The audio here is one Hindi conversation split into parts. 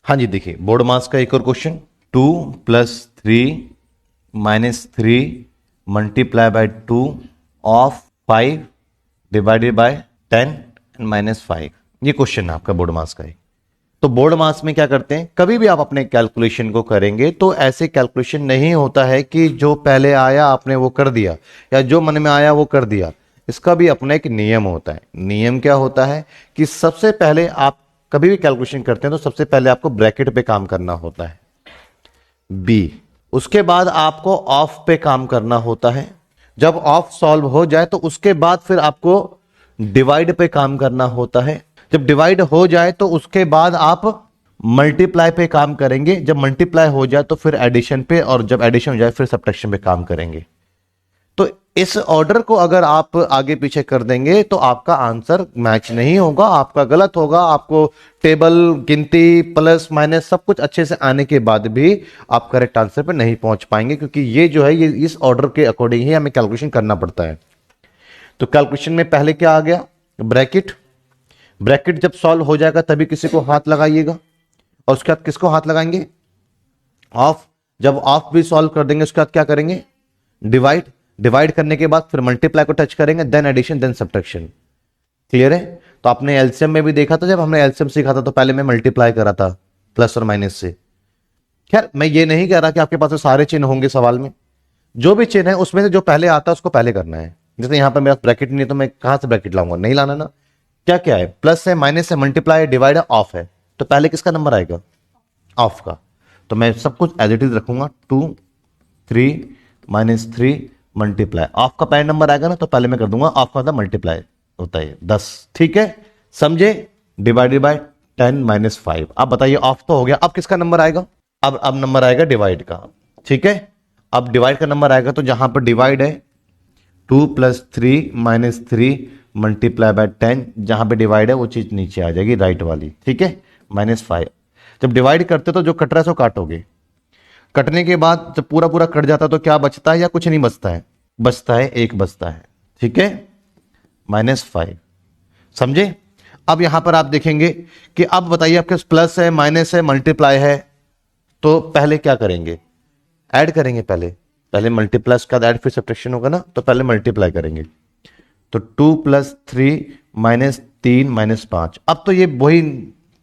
हाँ जी, देखिए बोर्ड मास का एक और question, 2 + 3 - 3 multiply by 2 of 5 divided by 10 and -5। ये क्वेश्चन है आपका बोर्ड मास का। तो बोर्ड मास में क्या करते हैं, कभी भी आप अपने कैलकुलेशन को करेंगे तो ऐसे कैलकुलेशन नहीं होता है कि जो पहले आया आपने वो कर दिया या जो मन में आया वो कर दिया। इसका भी अपना एक नियम होता है। नियम क्या होता है कि सबसे पहले आप कभी भी कैलकुलेशन करते हैं तो सबसे पहले आपको ब्रैकेट पे काम करना होता है, बी। उसके बाद आपको ऑफ पे काम करना होता है। जब ऑफ सॉल्व हो जाए तो उसके बाद फिर आपको डिवाइड पे काम करना होता है। जब डिवाइड हो जाए तो उसके बाद आप मल्टीप्लाई पे काम करेंगे। जब मल्टीप्लाई हो जाए तो फिर एडिशन पे, और जब एडिशन हो जाए फिर सब्ट्रैक्शन पे काम करेंगे। तो इस ऑर्डर को अगर आप आगे पीछे कर देंगे तो आपका आंसर मैच नहीं होगा, आपका गलत होगा। आपको टेबल, गिनती, प्लस माइनस सब कुछ अच्छे से आने के बाद भी आप करेक्ट आंसर पर नहीं पहुंच पाएंगे, क्योंकि ये जो है ये इस ऑर्डर के अकॉर्डिंग ही हमें कैलकुलेशन करना पड़ता है। तो कैलकुलेशन में पहले क्या आ गया, ब्रैकेट। ब्रैकेट जब सॉल्व हो जाएगा तभी किसी को हाथ लगाइएगा, और उसके बाद किसको हाथ लगाएंगे, ऑफ। जब ऑफ भी सॉल्व कर देंगे उसके बाद क्या करेंगे, डिवाइड। डिवाइड करने के बाद फिर मल्टीप्लाई को टच करेंगे, then addition, then subtraction. Clear है। तो आपने एलसीएम में भी देखा था, जब हमने एलसीएम सीखा था तो पहले मैं मल्टीप्लाई करा था प्लस और माइनस से। खैर मैं ये नहीं कह रहा कि आपके पास सारे चिन्ह होंगे सवाल में, जो भी चिन्ह है उसमें से जो पहले आता है उसको पहले करना है। जैसे यहां पर मेरा ब्रैकेट नहीं है तो मैं कहां से ब्रैकेट लाऊंगा, नहीं लाना ना। क्या क्या है, प्लस है, माइनस है, मल्टीप्लाई है, डिवाइड है, ऑफ है। तो पहले किसका नंबर आएगा, ऑफ का। तो मैं सब कुछ एज इट इज रखूंगा, 2 3 -3 मल्टीप्लाई। ऑफ का पहले नंबर आएगा ना तो पहले मैं कर दूंगा ऑफ का मल्टीप्लाई होता है 10। ठीक है, समझे। Divided by 10 - 5। अब बताइए ऑफ तो हो गया, अब किसका नंबर आएगा, अब नंबर आएगा डिवाइड का। ठीक है, अब डिवाइड का नंबर आएगा तो जहां पर डिवाइड है 2 + 3 - 3 मल्टीप्लाई बाय 10, जहां पे डिवाइड है वो चीज नीचे आ जाएगी, राइट वाली। ठीक है, -5। जब डिवाइड करते तो जो कट रहा है सो काटोगे। कटने के बाद जब पूरा पूरा कट जाता तो क्या बचता है या कुछ नहीं बचता है, बचता है, एक बचता है। ठीक है, -5। समझे। अब यहां पर आप देखेंगे कि अब बताइए आपके प्लस है, माइनस है, मल्टीप्लाई है, तो पहले क्या करेंगे, ऐड करेंगे। पहले मल्टीप्लस का ऐड फिर सब्ट्रैक्शन होगा ना, तो पहले मल्टीप्लाई करेंगे। तो 2 + 3 - 3 - 5। अब तो ये वही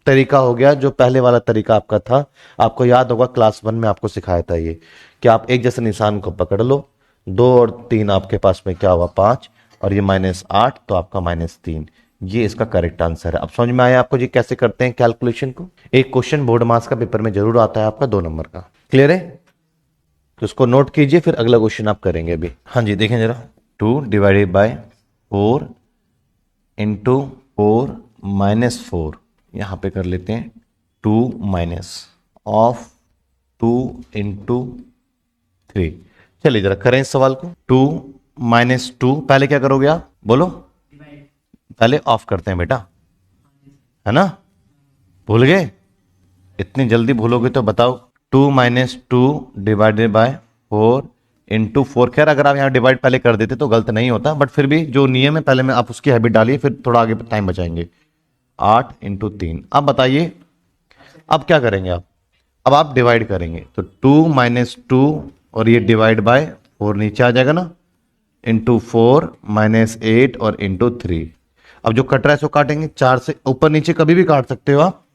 तरीका हो गया जो पहले वाला तरीका आपका था। आपको याद होगा क्लास 1 में आपको सिखाया था ये कि आप एक जैसे निशान को पकड़ लो, 2 और 3 आपके पास में क्या हुआ, 5, और ये -8 तो आपका -3। ये इसका करेक्ट आंसर है। अब समझ में आया आपको जी कैसे करते हैं कैलकुलेशन को। एक क्वेश्चन बोर्ड मास का पेपर में जरूर आता है आपका 2 नंबर का। क्लियर है, तो उसको नोट कीजिए, फिर अगला क्वेश्चन आप करेंगे अभी। हाँ जी, देखें जरा, 2 डिवाइडेड बाय 4 इंटू 4 - 4। यहां पे कर लेते हैं 2 माइनस ऑफ 2 इंटू 3। चलिए जरा करें इस सवाल को। 2 - 2, पहले क्या करोगे आप बोलो, पहले ऑफ करते हैं बेटा, है ना। भूल गए, इतनी जल्दी भूलोगे तो बताओ। 2 - 2 डिवाइडेड बाय 4 इंटू 4। खैर अगर आप यहाँ डिवाइड पहले कर देते तो गलत नहीं होता, बट फिर भी जो नियम है पहले में आप उसकी हैबिट डालिए, फिर थोड़ा आगे टाइम बचाएंगे। 8 इंटू 3। अब बताइए अब क्या करेंगे आप, अब आप डिवाइड करेंगे तो 2 - 2 और ये डिवाइड बाय 4 नीचे आ जाएगा ना, इंटू 4 -8 और इंटू 3। अब जो कट रहा है सो काटेंगे, 4 से ऊपर नीचे कभी भी काट सकते हो आप,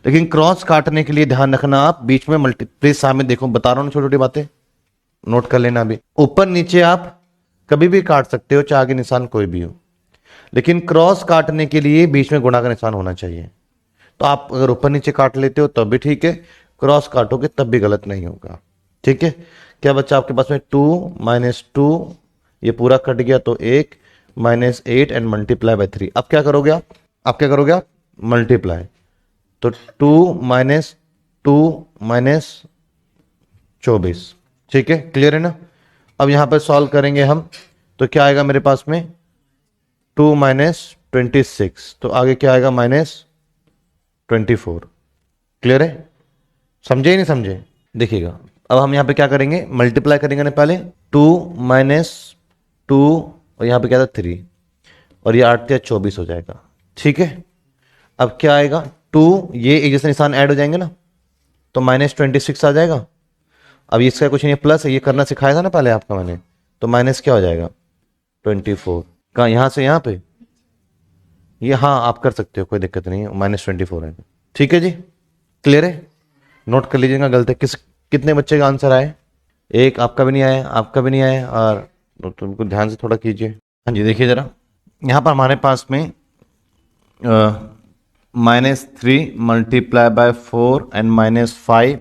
लेकिन क्रॉस काटने के लिए ध्यान रखना आप बीच में मल्टी, प्लीज सामने देखो, बता रहा हूं छोटी छोटी बातें, नोट कर लेना। अभी ऊपर नीचे आप कभी भी काट सकते हो, चाहे आगे निशान कोई भी हो, लेकिन क्रॉस काटने के लिए बीच में गुणा का निशान होना चाहिए। तो आप अगर ऊपर नीचे काट लेते हो तब भी ठीक है, क्रॉस काटोगे तब भी गलत नहीं होगा। ठीक है, क्या बच्चा आपके पास में 2 - 2, ये पूरा कट गया तो 1 -8 एंड मल्टीप्लाई बाय 3। अब क्या करोगे आप क्या करोगे आप, मल्टीप्लाई। तो 2 - 2 - 24। ठीक है, क्लियर है ना। अब यहां पर सॉल्व करेंगे हम तो क्या आएगा मेरे पास में, 2 - 26, तो आगे क्या आएगा -24। क्लियर है, समझे ही नहीं समझे, देखिएगा। अब हम यहां पे क्या करेंगे, मल्टीप्लाई करेंगे ना पहले, 2 - 2 और यहां पे क्या था 3, और ये 8 या 24 हो जाएगा। ठीक है, अब क्या आएगा, 2, ये एक जैसे निशान ऐड हो जाएंगे ना, तो -26 आ जाएगा। अब इसका कुछ नहीं, प्लस है, ये करना सिखाया था ना पहले आपका मैंने, तो माइनस क्या हो जाएगा 24। कहाँ, यहाँ से यहाँ पे, ये हाँ आप कर सकते हो, कोई दिक्कत नहीं है, -24 है। ठीक है जी, क्लियर है। नोट कर लीजिएगा गलती कितने बच्चे का आंसर आए। एक, आपका भी नहीं आया, आपका भी नहीं आया, और तो तुमको ध्यान से थोड़ा कीजिए। हाँ जी, देखिए जरा, यहाँ पर हमारे पास में -3 multiply by 4 and -5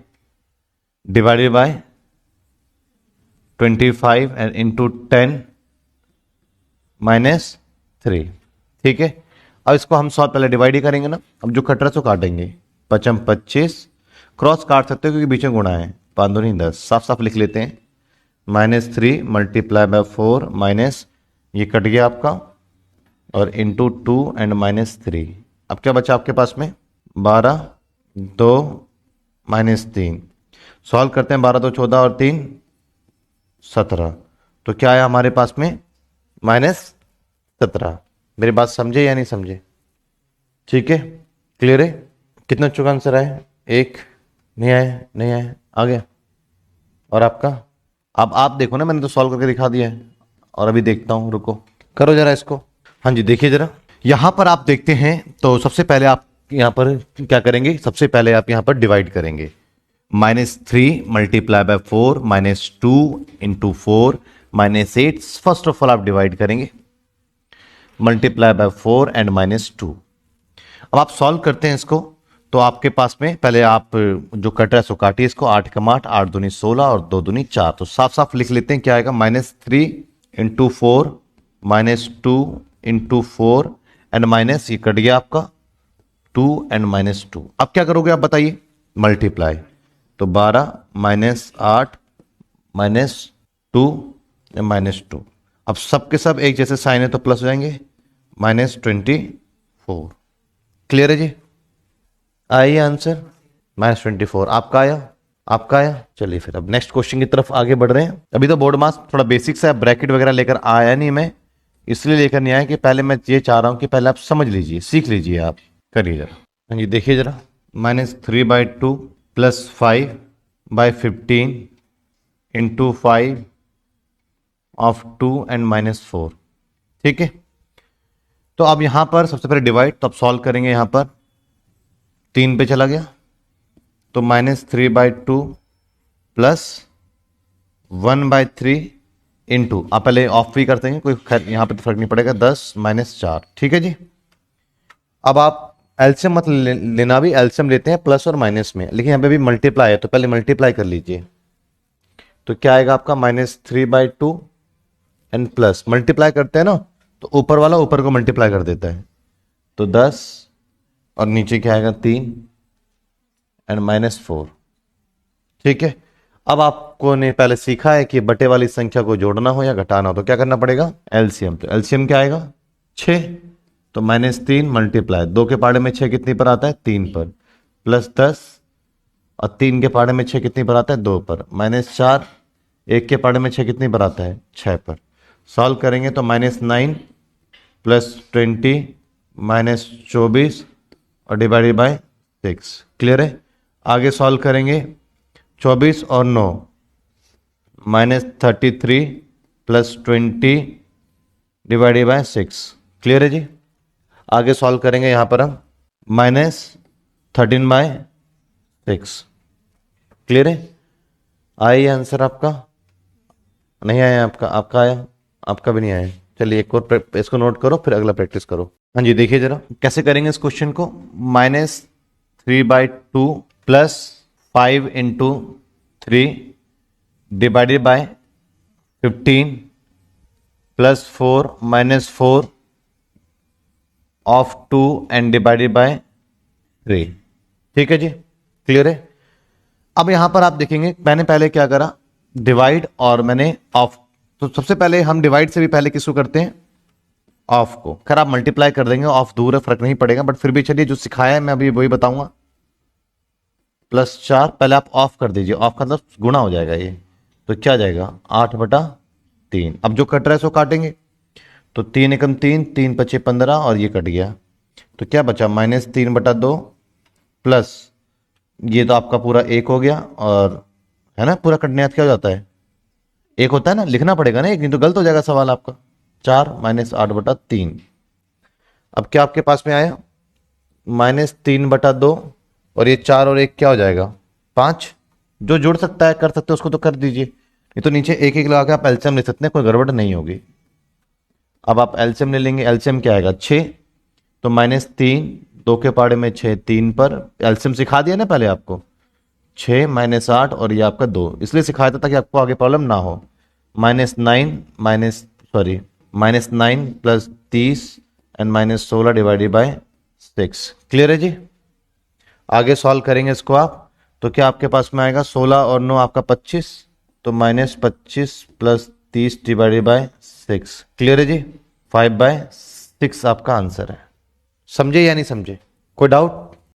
divided by 25 and into 10 -3। ठीक है, अब इसको हम सॉल्व पहले डिवाइड ही करेंगे ना। अब जो कट रहा है सो काटेंगे, 5 25, क्रॉस काट सकते हो क्योंकि बीच में गुणा है, 5 दूनी 10, साफ साफ लिख लेते हैं। -3 मल्टीप्लाई बाय 4 माइनस, ये कट गया आपका, और इंटू 2 एंड -3। अब क्या बचा आपके पास में, 12 2 -3। सॉल्व करते हैं, 12 2 14 और 3 17। तो क्या आया हमारे पास में, -17। मेरी बात समझे या नहीं समझे? ठीक है, क्लियर है। कितना चुका आंसर आया, एक, नहीं आया, नहीं आया, आ गया। और आपका, अब आप देखो ना, मैंने तो सॉल्व करके दिखा दिया है, और अभी देखता हूं, रुको, करो जरा इसको। हाँ जी, देखिए जरा, यहां पर आप देखते हैं तो सबसे पहले आप यहां पर क्या करेंगे, सबसे पहले आप यहां पर डिवाइड करेंगे। -3 multiply by 4 -2 into 4 -8। First of all आप डिवाइड करेंगे, मल्टीप्लाई बाय 4 एंड -2। अब आप सॉल्व करते हैं इसको, तो आपके पास में पहले आप जो कट रहा है सो काटिए इसको, 8 कम 8, 8 दूनी 16 और 2 दूनी 4। तो साफ साफ लिख लेते हैं, क्या आएगा, -3 इंटू 4 -2 इंटू 4 एंड माइनस, ये कट गया आपका 2 एंड -2। अब क्या करोगे आप बताइए, मल्टीप्लाई, तो 12 -8 -2 -2। अब सब के सब एक जैसे साइन है तो प्लस हो जाएंगे, -24। क्लियर है जी, आइए आंसर -24 आपका आया, आपका आया। चलिए फिर अब नेक्स्ट क्वेश्चन की तरफ आगे बढ़ रहे हैं। अभी तो बोर्ड मास थोड़ा बेसिक्स है, ब्रैकेट वगैरह लेकर आया नहीं मैं, इसलिए लेकर नहीं आया कि पहले मैं ये चाह रहा हूं कि पहले आप समझ लीजिए, सीख लीजिए, आप करिए जरा। हाँ जी, देखिए जरा, -3/2 + 5/15 इंटू 5 ऑफ 2 एंड -4। ठीक है, तो अब यहां पर सबसे पहले डिवाइड, तो अब सॉल्व करेंगे, यहां पर 3 पे चला गया, तो -3/2 प्लस 1/3 इंटू, आप पहले ऑफ भी करते हैं, कोई खैर यहां पे तो फर्क नहीं पड़ेगा, 10 -4। ठीक है जी, अब आप एलसीएम मत लेना, भी एलसीएम लेते हैं प्लस और माइनस में, लेकिन यहां पे भी मल्टीप्लाई है तो पहले मल्टीप्लाई कर लीजिए। तो क्या आएगा आपका, -3/2 एंड प्लस, मल्टीप्लाई करते हैं ना तो ऊपर वाला ऊपर को मल्टीप्लाई कर देता है, तो 10 और नीचे क्या आएगा 3 एंड -4। ठीक है, अब आपको ने पहले सीखा है कि बटे वाली संख्या को जोड़ना हो या घटाना हो तो क्या करना पड़ेगा, एलसीएम। तो एलसीएम क्या आएगा 6, तो -3 मल्टीप्लाई 2 के पाड़े में 6 कितनी पर आता है, 3 पर, प्लस 10 और 3 के पाड़े में 6 कितनी पर आता है, 2 पर, -4 1 के पाड़े में 6 कितनी पर आता है, 6 पर। सॉल्व करेंगे तो -9 + 20 -24 और डिवाइडेड बाय 6। क्लियर है, आगे सॉल्व करेंगे, 24 और 9 -33 + 20 डिवाइडेड बाय 6। क्लियर है जी, आगे सॉल्व करेंगे यहां पर हम -13/6। क्लियर है, आइए आंसर आपका, नहीं आया आपका, आपका आया, आपका भी नहीं आया। चलिए एक और इसको नोट करो, फिर अगला प्रैक्टिस करो। हाँ जी, देखिए जरा कैसे करेंगे इस क्वेश्चन को, -3/2 + 5 into 3 divided by 15 + 4 -4 of 2 and divided by 3। ठीक है जी, क्लियर है। अब यहां पर आप देखेंगे मैंने पहले क्या करा, डिवाइड और मैंने ऑफ, तो सबसे पहले हम डिवाइड से भी पहले किसको करते हैं, ऑफ को। खैर आप मल्टीप्लाई कर देंगे, ऑफ दूर है फर्क नहीं पड़ेगा, बट फिर भी चलिए जो सिखाया है मैं अभी वही बताऊंगा। +4 पहले आप ऑफ कर दीजिए, ऑफ का मतलब गुणा हो जाएगा ये, तो क्या जाएगा 8/3। अब जो कट रहा है सो काटेंगे, तो 3 एकम 3, 3 × 5 15 और ये कट गया, तो क्या बचा, -3/2 प्लस ये तो आपका पूरा 1 हो गया, और है ना, पूरा कटने याद क्या हो जाता है, 1 होता है ना, लिखना पड़ेगा ना 1, नहीं तो गलत हो जाएगा सवाल आपका। 4 माइनस 8/3। अब क्या आपके पास में आया, -3/2, और ये 4 और 1 क्या हो जाएगा, 5। जो जुड़ सकता है कर सकते हो उसको तो कर दीजिए, ये तो नीचे 1 1 लगा के आप एलसीएम ले सकते हैं, कोई गड़बड़ नहीं होगी। अब आप एलसीएम ले लेंगे, एलसीएम क्या आएगा 6, तो -3, 2 के पाड़े में 6, 3 पर एलसीएम सिखा दिया ना पहले आपको, 6 -8 और ये आपका 2, इसलिए सिखाया था ताकि आपको आगे प्रॉब्लम ना हो। -9 plus 30 and -16 divided by 6। Clear है जी। आगे सॉल्व करेंगे इसको आप, तो क्या आपके पास में आएगा, 16 और 9 आपका 25, तो -25 प्लस 30 डिवाइडेड बाय 6। क्लियर है जी। 5/6 आपका आंसर है। समझे या नहीं समझे, कोई डाउट?